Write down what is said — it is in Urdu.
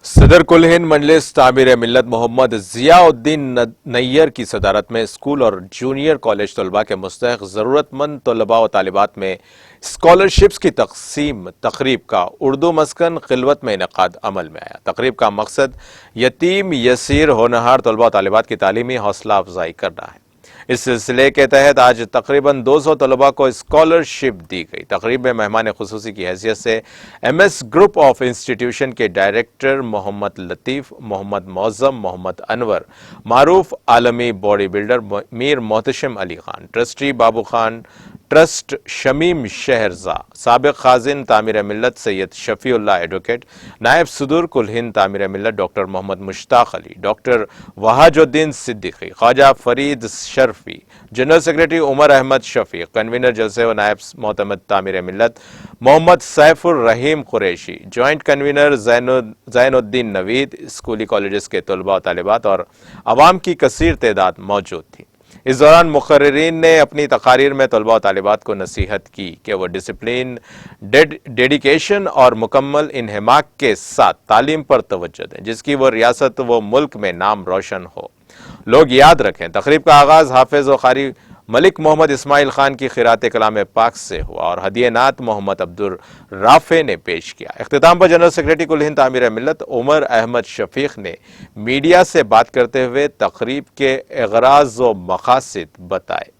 صدر کل ہند مجلس تعمیر ملت محمد ضیاء الدین نیر کی صدارت میں اسکول اور جونیئر کالج طلباء کے مستحق ضرورت مند طلباء و طالبات میں اسکالرشپس کی تقسیم تقریب کا اردو مسکن خلوت میں انعقاد عمل میں آیا۔ تقریب کا مقصد یتیم یسیر ہونہار طلباء و طالبات کی تعلیمی حوصلہ افزائی کرنا ہے۔ اس سلسلے کے تحت آج تقریباً 200 طلباء کو اسکالرشپ دی گئی۔ تقریب میں مہمان خصوصی کی حیثیت سے M S group of institution کے ڈائریکٹر محمد لطیف، محمد معظم، محمد انور، معروف عالمی body builder Mir Mohtasham Ali Khan, trustee Babu Khan trust Shamim Shahrza, سابق خازن تعمیر ملت سید شفیع اللہ ایڈوکیٹ، نائب صدور کل ہند تعمیر ملت ڈاکٹر محمد مشتاق علی، ڈاکٹر وحاج الدین صدیقی، خواجہ فرید شرفی، جنرل سیکریٹری عمر احمد شفیق، کنوینر جلسے و نائب معتمد تعمیر ملت محمد سیف الرحیم قریشی، جوائنٹ کنوینر زین الدین نوید، اسکولی کالجز کے طلباء و طالبات اور عوام کی کثیر تعداد موجود تھی۔ اس دوران مقررین نے اپنی تقاریر میں طلباء و طالبات کو نصیحت کی کہ وہ ڈسپلین، ڈیڈیکیشن اور مکمل انہماک کے ساتھ تعلیم پر توجہ دیں، جس کی وہ ریاست و ملک میں نام روشن ہو۔ لوگ یاد رکھیں، تقریب کا آغاز حافظ و قاری ملک محمد اسماعیل خان کی قرأت کلام پاک سے ہوا اور ہدیہ نعت محمد عبدالرافع نے پیش کیا۔ اختتام پر جنرل سیکریٹری کل ہند تعمیر ملت عمر احمد شفیق نے میڈیا سے بات کرتے ہوئے تقریب کے اغراض و مقاصد بتائے۔